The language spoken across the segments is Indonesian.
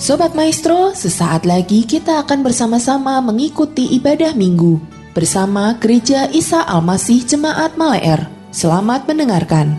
Sobat Maestro, sesaat lagi kita akan bersama-sama mengikuti ibadah minggu bersama Gereja Isa Al-Masih Jemaat Maleer. Selamat mendengarkan.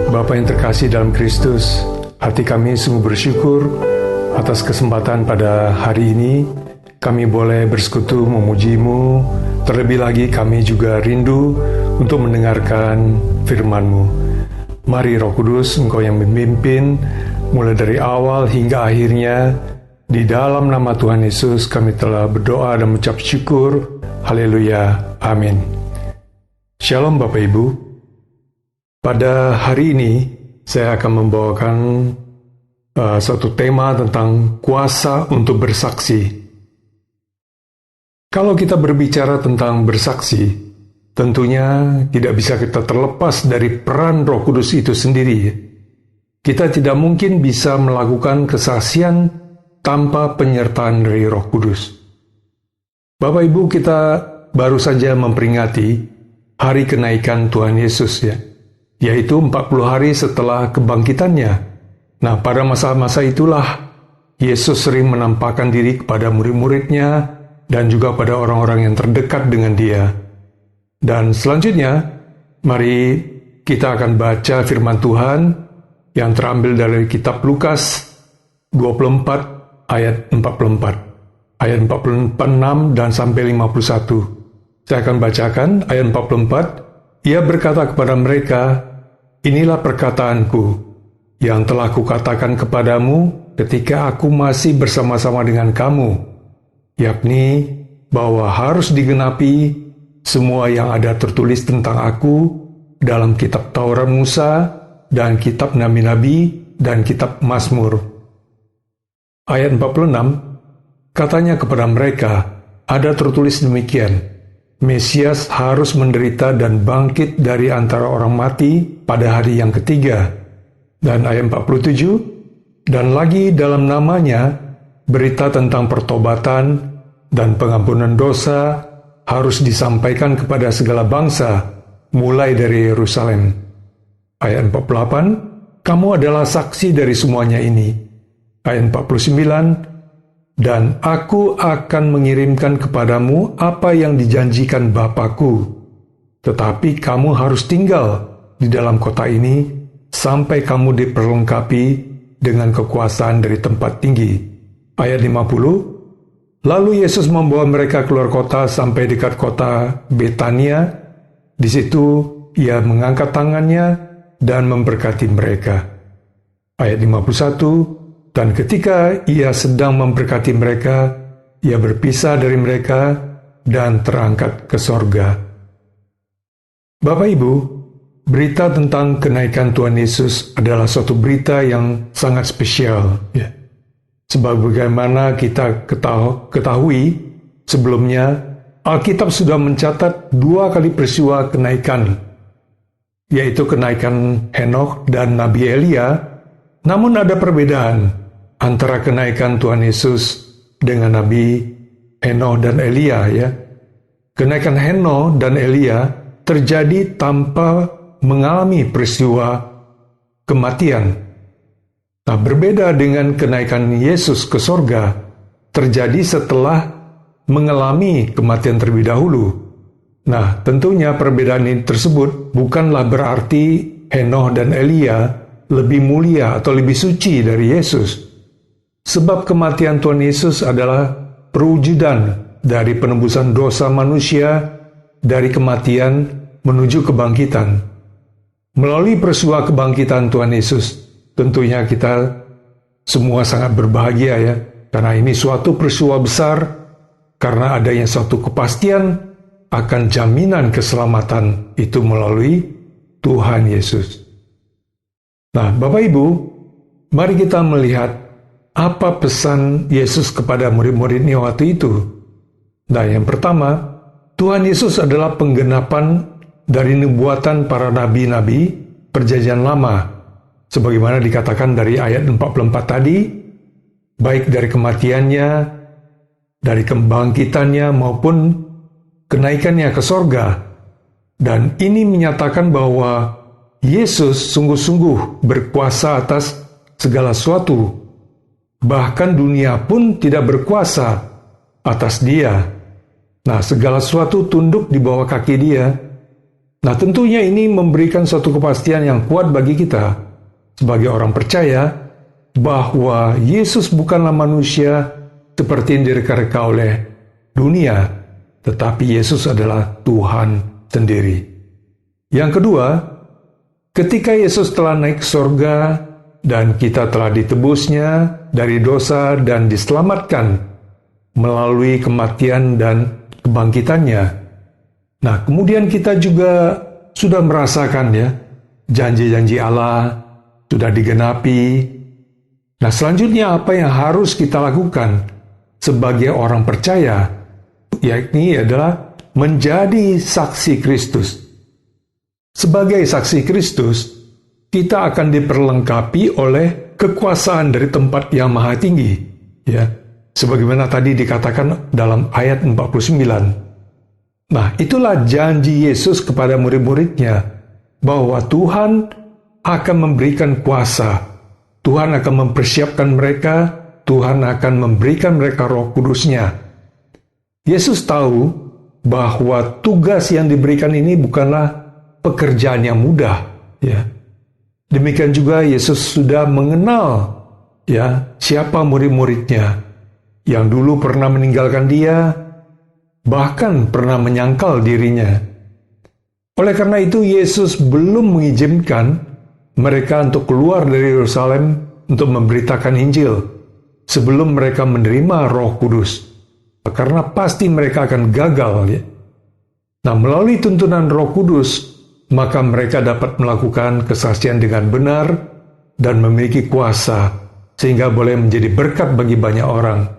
Bapa yang terkasih dalam Kristus, hati kami sungguh bersyukur atas kesempatan pada hari ini. Kami boleh bersekutu memuji-Mu. Terlebih lagi kami juga rindu untuk mendengarkan firman-Mu. Mari Roh Kudus, Engkau yang memimpin mulai dari awal hingga akhirnya. Di dalam nama Tuhan Yesus kami telah berdoa dan mengucap syukur. Haleluya. Amin. Shalom Bapak Ibu. Pada hari ini saya akan membawakan suatu tema tentang kuasa untuk bersaksi. Kalau kita berbicara tentang bersaksi, tentunya tidak bisa kita terlepas dari peran Roh Kudus itu sendiri. Kita tidak mungkin bisa melakukan kesaksian tanpa penyertaan dari Roh Kudus. Bapak Ibu, kita baru saja memperingati hari kenaikan Tuhan Yesus, yaitu 40 hari setelah kebangkitannya. Nah, pada masa-masa itulah Yesus sering menampakkan diri kepada murid-muridnya dan juga pada orang-orang yang terdekat dengan dia. Dan selanjutnya, mari kita akan baca firman Tuhan yang terambil dari kitab Lukas 24 ayat 44. Ayat 46 dan sampai 51. Saya akan bacakan ayat 44. Ia berkata kepada mereka, "Inilah perkataanku yang telah kukatakan kepadamu ketika aku masih bersama-sama dengan kamu, yakni bahwa harus digenapi semua yang ada tertulis tentang aku dalam kitab Taurat Musa dan kitab Nabi-Nabi dan kitab Mazmur." Ayat 46, katanya kepada mereka, ada tertulis demikian, Mesias harus menderita dan bangkit dari antara orang mati pada hari yang ketiga. Dan ayat 47, dan lagi dalam namanya, berita tentang pertobatan dan pengampunan dosa harus disampaikan kepada segala bangsa, mulai dari Yerusalem. Ayat 48, kamu adalah saksi dari semuanya ini. Ayat 49, dan aku akan mengirimkan kepadamu apa yang dijanjikan Bapakku, tetapi kamu harus tinggal di dalam kota ini sampai kamu diperlengkapi dengan kekuasaan dari tempat tinggi. Ayat 50, lalu Yesus membawa mereka keluar kota sampai dekat kota Betania. Di situ ia mengangkat tangannya dan memberkati mereka. Ayat 51, dan ketika ia sedang memberkati mereka, ia berpisah dari mereka dan terangkat ke sorga. Bapak Ibu, berita tentang kenaikan Tuhan Yesus adalah suatu berita yang sangat spesial. Sebagaimana kita ketahui sebelumnya, Alkitab sudah mencatat 2 kali peristiwa kenaikan, yaitu kenaikan Henokh dan Nabi Elia. Namun ada perbedaan antara kenaikan Tuhan Yesus dengan Nabi Henokh dan Elia, ya. Kenaikan Henokh dan Elia terjadi tanpa mengalami peristiwa kematian. Nah, berbeda dengan kenaikan Yesus ke sorga, terjadi setelah mengalami kematian terlebih dahulu. Nah, tentunya perbedaan ini tersebut bukanlah berarti Henokh dan Elia lebih mulia atau lebih suci dari Yesus. Sebab kematian Tuhan Yesus adalah perwujudan dari penebusan dosa manusia dari kematian menuju kebangkitan. Melalui peristiwa kebangkitan Tuhan Yesus, tentunya kita semua sangat berbahagia, ya, karena ini suatu peristiwa besar, karena adanya suatu kepastian akan jaminan keselamatan itu melalui Tuhan Yesus. Nah, Bapak Ibu, mari kita melihat apa pesan Yesus kepada murid-muridnya waktu itu. Nah, yang pertama, Tuhan Yesus adalah penggenapan dari nubuatan para nabi-nabi Perjanjian Lama, sebagaimana dikatakan dari ayat 44 tadi, baik dari kematiannya, dari kebangkitannya maupun kenaikannya ke sorga. Dan ini menyatakan bahwa Yesus sungguh-sungguh berkuasa atas segala sesuatu. Bahkan dunia pun tidak berkuasa atas dia. Nah, segala sesuatu tunduk di bawah kaki dia. Nah, tentunya ini memberikan suatu kepastian yang kuat bagi kita sebagai orang percaya bahwa Yesus bukanlah manusia seperti yang direka-reka oleh dunia, tetapi Yesus adalah Tuhan sendiri. Yang kedua, ketika Yesus telah naik ke sorga dan kita telah ditebusnya dari dosa dan diselamatkan melalui kematian dan kebangkitannya. Nah, kemudian kita juga sudah merasakan, ya, janji-janji Allah sudah digenapi. Nah, selanjutnya apa yang harus kita lakukan sebagai orang percaya, yakni adalah menjadi saksi Kristus. Sebagai saksi Kristus, kita akan diperlengkapi oleh kekuasaan dari tempat yang maha tinggi, ya. Sebagaimana tadi dikatakan dalam ayat 49. Nah, itulah janji Yesus kepada murid-muridnya, bahwa Tuhan akan memberikan kuasa. Tuhan akan mempersiapkan mereka, Tuhan akan memberikan mereka Roh Kudus-Nya. Yesus tahu bahwa tugas yang diberikan ini bukanlah pekerjaan yang mudah, ya. Demikian juga Yesus sudah mengenal, ya, siapa murid-muridnya yang dulu pernah meninggalkan Dia, bahkan pernah menyangkal dirinya. Oleh karena itu, Yesus belum mengizinkan mereka untuk keluar dari Yerusalem untuk memberitakan Injil sebelum mereka menerima Roh Kudus, karena pasti mereka akan gagal, ya. Nah, melalui tuntunan Roh Kudus, maka mereka dapat melakukan kesaksian dengan benar dan memiliki kuasa, sehingga boleh menjadi berkat bagi banyak orang.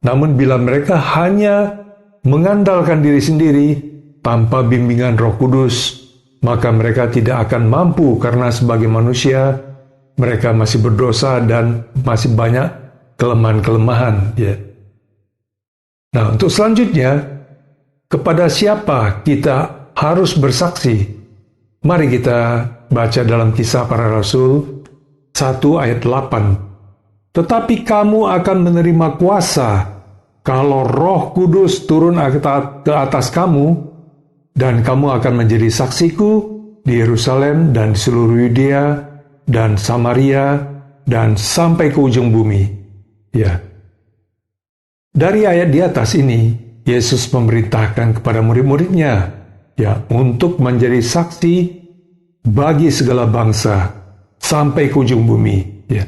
Namun bila mereka hanya mengandalkan diri sendiri tanpa bimbingan Roh Kudus, maka mereka tidak akan mampu, karena sebagai manusia mereka masih berdosa dan masih banyak kelemahan-kelemahan, ya. Nah, untuk selanjutnya, kepada siapa kita harus bersaksi? Mari kita baca dalam Kisah Para Rasul 1 ayat 8. Tetapi kamu akan menerima kuasa kalau Roh Kudus turun ke atas kamu, dan kamu akan menjadi saksiku di Yerusalem dan di seluruh Yudea dan Samaria dan sampai ke ujung bumi. Ya. Dari ayat di atas ini, Yesus memerintahkan kepada murid-muridnya, ya, untuk menjadi saksi bagi segala bangsa sampai ke ujung bumi, ya.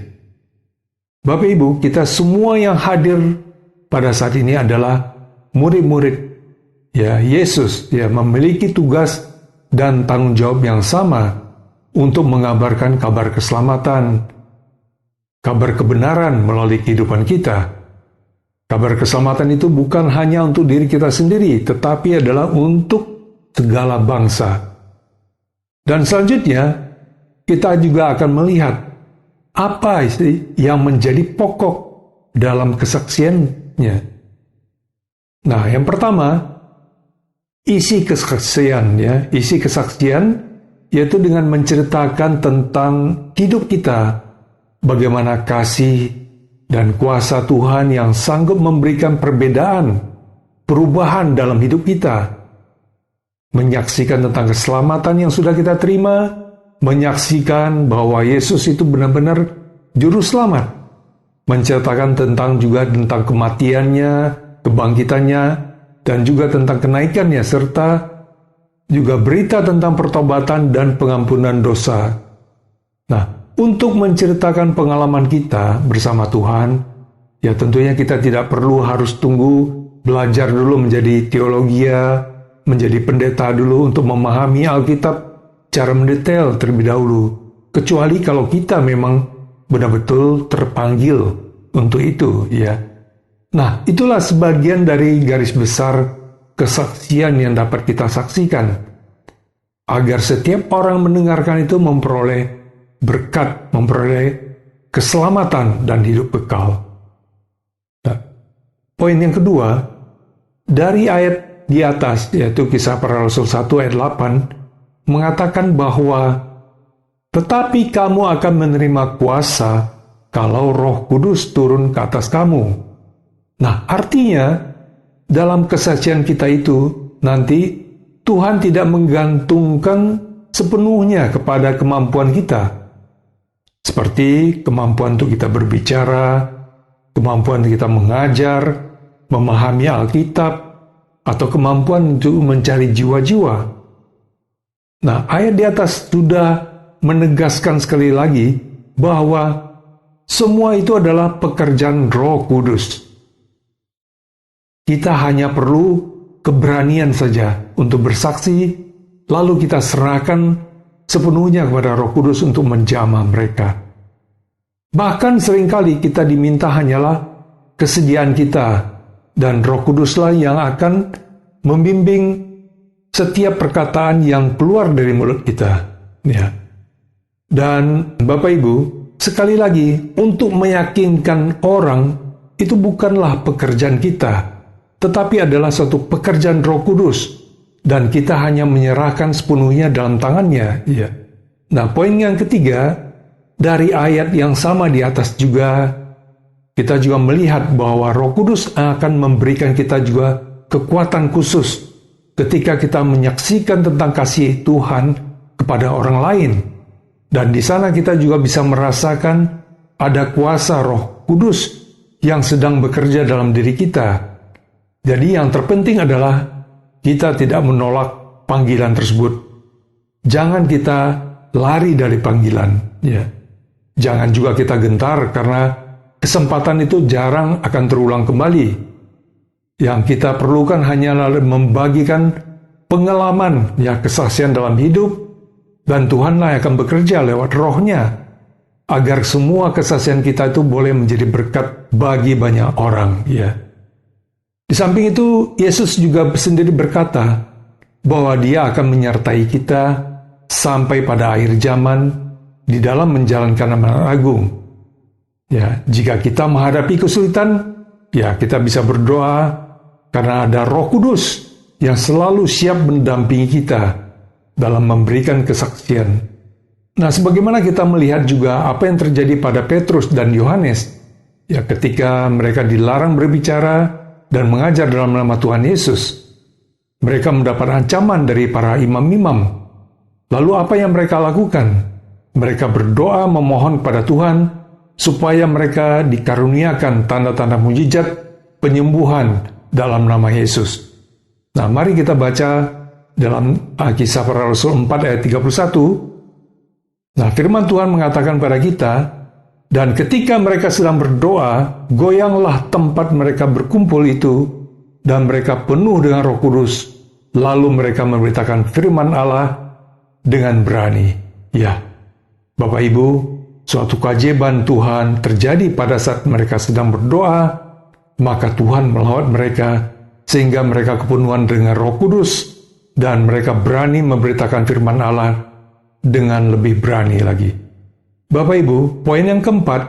Bapak Ibu, kita semua yang hadir pada saat ini adalah murid-murid, ya, Yesus, ya, memiliki tugas dan tanggung jawab yang sama untuk mengabarkan kabar keselamatan, kabar kebenaran melalui kehidupan kita. Kabar keselamatan itu bukan hanya untuk diri kita sendiri, tetapi adalah untuk segala bangsa. Dan selanjutnya, kita juga akan melihat apa sih yang menjadi pokok dalam kesaksiannya. Nah, yang pertama, isi kesaksian, ya, isi kesaksian yaitu dengan menceritakan tentang hidup kita, bagaimana kasih dan kuasa Tuhan yang sanggup memberikan perbedaan, perubahan dalam hidup kita. Menyaksikan tentang keselamatan yang sudah kita terima, menyaksikan bahwa Yesus itu benar-benar juru selamat, menceritakan juga tentang kematiannya, kebangkitannya, dan juga tentang kenaikannya, serta juga berita tentang pertobatan dan pengampunan dosa. Nah, untuk menceritakan pengalaman kita bersama Tuhan, ya tentunya kita tidak perlu harus tunggu belajar dulu menjadi teologia, menjadi pendeta dulu untuk memahami Alkitab secara mendetail terlebih dahulu. Kecuali kalau kita memang benar-betul terpanggil untuk itu, ya. Nah, itulah sebagian dari garis besar kesaksian yang dapat kita saksikan, agar setiap orang mendengarkan itu memperoleh berkat, memperoleh keselamatan dan hidup kekal. Nah, poin yang kedua, dari ayat di atas, yaitu Kisah Para Rasul 1 ayat 8, mengatakan bahwa tetapi kamu akan menerima kuasa kalau Roh Kudus turun ke atas kamu. Nah, artinya dalam kesaksian kita itu nanti Tuhan tidak menggantungkan sepenuhnya kepada kemampuan kita. Seperti kemampuan untuk kita berbicara, kemampuan untuk kita mengajar, memahami Alkitab, atau kemampuan untuk mencari jiwa-jiwa. Nah, ayat di atas sudah menegaskan sekali lagi bahwa semua itu adalah pekerjaan Roh Kudus. Kita hanya perlu keberanian saja untuk bersaksi, lalu kita serahkan sepenuhnya kepada Roh Kudus untuk menjamah mereka. Bahkan seringkali kita diminta hanyalah kesediaan kita, dan Roh Kuduslah yang akan membimbing setiap perkataan yang keluar dari mulut kita. Ya. Dan Bapak Ibu, sekali lagi, untuk meyakinkan orang itu bukanlah pekerjaan kita, tetapi adalah suatu pekerjaan Roh Kudus. Dan kita hanya menyerahkan sepenuhnya dalam tangannya. Ya. Nah, poin yang ketiga, dari ayat yang sama di atas juga, kita juga melihat bahwa Roh Kudus akan memberikan kita juga kekuatan khusus ketika kita menyaksikan tentang kasih Tuhan kepada orang lain. Dan di sana kita juga bisa merasakan ada kuasa Roh Kudus yang sedang bekerja dalam diri kita. Jadi yang terpenting adalah kita tidak menolak panggilan tersebut. Jangan kita lari dari panggilan, ya. Jangan juga kita gentar karena kesempatan itu jarang akan terulang kembali. Yang kita perlukan hanyalah membagikan pengalaman, ya, kesaksian dalam hidup, dan Tuhanlah yang akan bekerja lewat Roh-Nya agar semua kesaksian kita itu boleh menjadi berkat bagi banyak orang, ya. Di samping itu, Yesus juga sendiri berkata bahwa Dia akan menyertai kita sampai pada akhir zaman di dalam menjalankan amanat agung. Ya, jika kita menghadapi kesulitan, ya kita bisa berdoa karena ada Roh Kudus yang selalu siap mendampingi kita dalam memberikan kesaksian. Nah, sebagaimana kita melihat juga apa yang terjadi pada Petrus dan Yohanes, ya ketika mereka dilarang berbicara dan mengajar dalam nama Tuhan Yesus, mereka mendapat ancaman dari para imam-imam. Lalu apa yang mereka lakukan? Mereka berdoa memohon kepada Tuhan supaya mereka dikaruniakan tanda-tanda mujizat penyembuhan dalam nama Yesus. Nah, mari kita baca dalam Kisah Para Rasul 4 ayat 31. Nah, firman Tuhan mengatakan pada kita, dan ketika mereka sedang berdoa, goyanglah tempat mereka berkumpul itu, dan mereka penuh dengan Roh Kudus. Lalu mereka memberitakan firman Allah dengan berani. Ya, Bapak Ibu, suatu keajaiban Tuhan terjadi pada saat mereka sedang berdoa, maka Tuhan melawat mereka sehingga mereka kepenuhan dengan Roh Kudus dan mereka berani memberitakan firman Allah dengan lebih berani lagi. Bapak Ibu, poin yang keempat,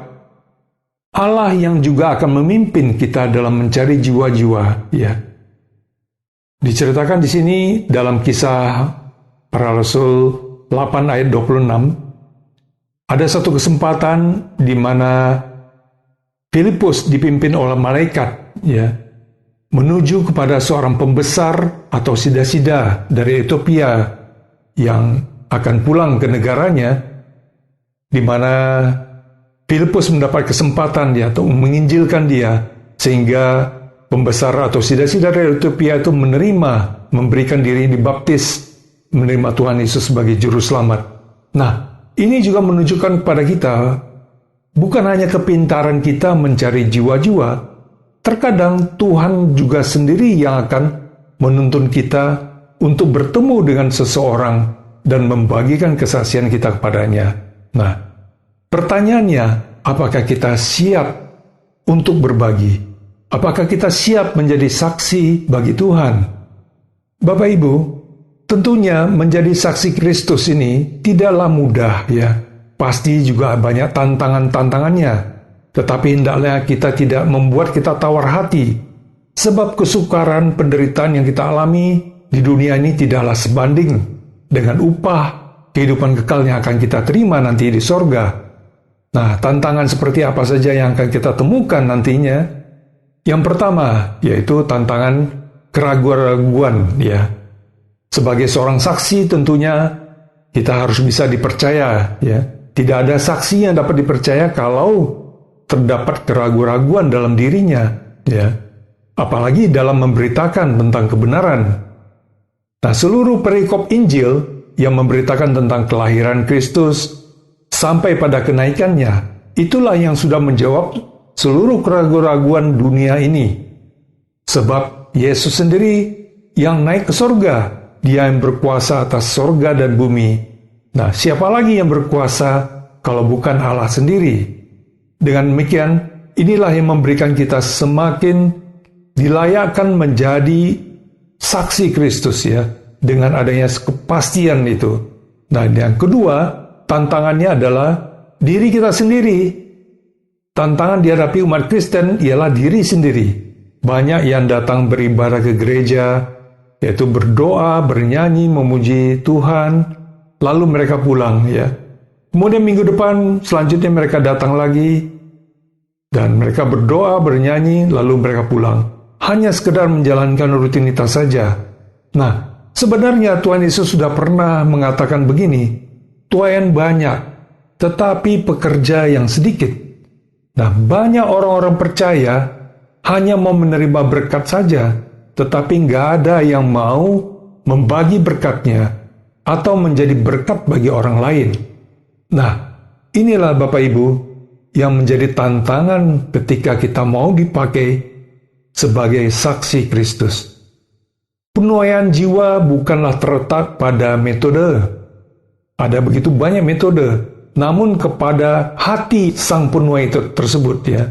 Allah yang juga akan memimpin kita dalam mencari jiwa-jiwa, ya. Diceritakan di sini dalam Kisah Para Rasul 8 ayat 26, ada satu kesempatan di mana Filipus dipimpin oleh malaikat, ya, menuju kepada seorang pembesar atau sida-sida dari Ethiopia yang akan pulang ke negaranya, di mana Filipus mendapat kesempatan dia atau menginjilkan dia, sehingga pembesar atau sida-sida dari Ethiopia itu memberikan diri dibaptis, menerima Tuhan Yesus sebagai juru selamat. Nah, ini juga menunjukkan kepada kita, bukan hanya kepintaran kita mencari jiwa-jiwa, terkadang Tuhan juga sendiri yang akan menuntun kita untuk bertemu dengan seseorang dan membagikan kesaksian kita kepadanya. Nah, pertanyaannya, apakah kita siap untuk berbagi? Apakah kita siap menjadi saksi bagi Tuhan? Bapak Ibu, tentunya menjadi saksi Kristus ini tidaklah mudah, ya. Pasti juga banyak tantangan-tantangannya. Tetapi hendaklah kita tidak membuat kita tawar hati. Sebab kesukaran penderitaan yang kita alami di dunia ini tidaklah sebanding dengan upah kehidupan kekal yang akan kita terima nanti di sorga. Nah, tantangan seperti apa saja yang akan kita temukan nantinya? Yang pertama, yaitu tantangan keraguan-raguan, ya. Sebagai seorang saksi tentunya kita harus bisa dipercaya, ya. Tidak ada saksi yang dapat dipercaya kalau terdapat keraguan-raguan dalam dirinya, ya. Apalagi dalam memberitakan tentang kebenaran. Nah, seluruh perikop Injil yang memberitakan tentang kelahiran Kristus sampai pada kenaikannya, itulah yang sudah menjawab seluruh keraguan-raguan dunia ini. Sebab Yesus sendiri yang naik ke sorga, Dia yang berkuasa atas sorga dan bumi. Nah, siapa lagi yang berkuasa kalau bukan Allah sendiri? Dengan demikian, inilah yang memberikan kita semakin dilayakkan menjadi saksi Kristus, ya, dengan adanya kepastian itu. Nah, yang kedua, tantangannya adalah diri kita sendiri. Tantangan dihadapi umat Kristen ialah diri sendiri. Banyak yang datang beribadah ke gereja, yaitu berdoa, bernyanyi, memuji Tuhan, lalu mereka pulang, ya. Kemudian minggu depan selanjutnya mereka datang lagi dan mereka berdoa, bernyanyi, lalu mereka pulang. Hanya sekedar menjalankan rutinitas saja. Nah, sebenarnya Tuhan Yesus sudah pernah mengatakan begini, tuaian banyak, tetapi pekerja yang sedikit. Nah, banyak orang-orang percaya hanya mau menerima berkat saja, tetapi nggak ada yang mau membagi berkatnya atau menjadi berkat bagi orang lain. Nah, inilah Bapak Ibu yang menjadi tantangan ketika kita mau dipakai sebagai saksi Kristus. Penuaian jiwa bukanlah terletak pada metode. Ada begitu banyak metode, namun kepada hati sang penuai tersebut ya.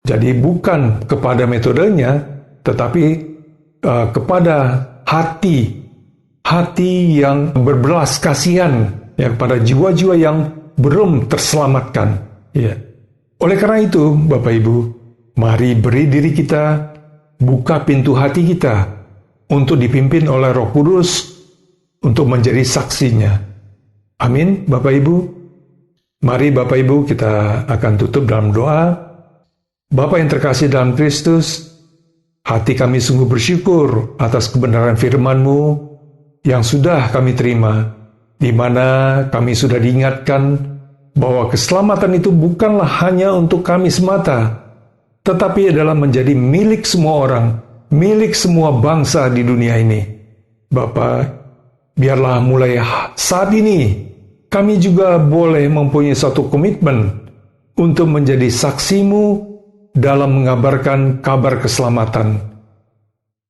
Jadi bukan kepada metodenya, tetapi kepada hati yang berbelas kasihan ya, kepada jiwa-jiwa yang belum terselamatkan. Ya. Oleh karena itu, Bapak Ibu, mari beri diri kita, buka pintu hati kita untuk dipimpin oleh Roh Kudus untuk menjadi saksinya. Amin, Bapak Ibu. Mari Bapak Ibu kita akan tutup dalam doa. Bapa yang terkasih dalam Kristus, hati kami sungguh bersyukur atas kebenaran firman-Mu yang sudah kami terima, di mana kami sudah diingatkan bahwa keselamatan itu bukanlah hanya untuk kami semata, tetapi adalah menjadi milik semua orang, milik semua bangsa di dunia ini. Bapa, biarlah mulai saat ini kami juga boleh mempunyai suatu komitmen untuk menjadi saksi-Mu dalam mengabarkan kabar keselamatan,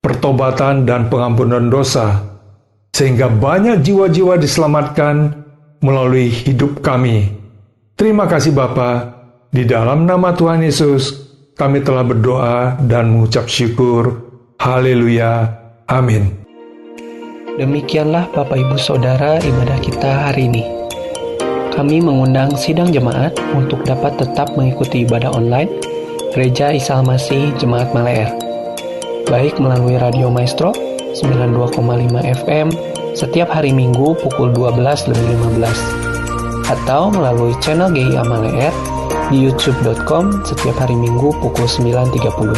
pertobatan dan pengampunan dosa, sehingga banyak jiwa-jiwa diselamatkan melalui hidup kami. Terima kasih Bapa, di dalam nama Tuhan Yesus kami telah berdoa dan mengucap syukur. Haleluya. Amin. Demikianlah Bapak Ibu Saudara ibadah kita hari ini. Kami mengundang sidang jemaat untuk dapat tetap mengikuti ibadah online Gereja Isa Al-Masih Jemaat Maleer, baik melalui Radio Maestro 92,5 FM setiap hari Minggu pukul 12:15 atau melalui channel GIA Maleer di youtube.com setiap hari Minggu pukul 9.30.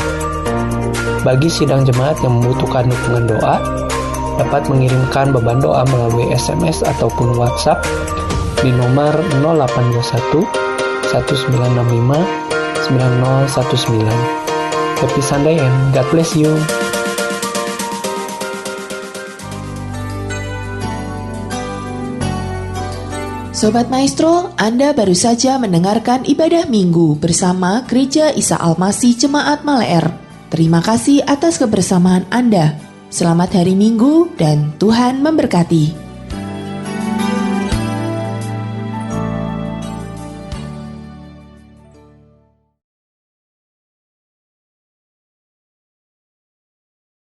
Bagi sidang jemaat yang membutuhkan dukungan doa, dapat mengirimkan beban doa melalui SMS ataupun WhatsApp di nomor 0821 1965 9019. Happy Sunday and God bless you. Sobat Maestro, Anda baru saja mendengarkan ibadah minggu bersama Gereja Isa Al-Masih Jemaat Maleer. Terima kasih atas kebersamaan Anda. Selamat hari Minggu dan Tuhan memberkati.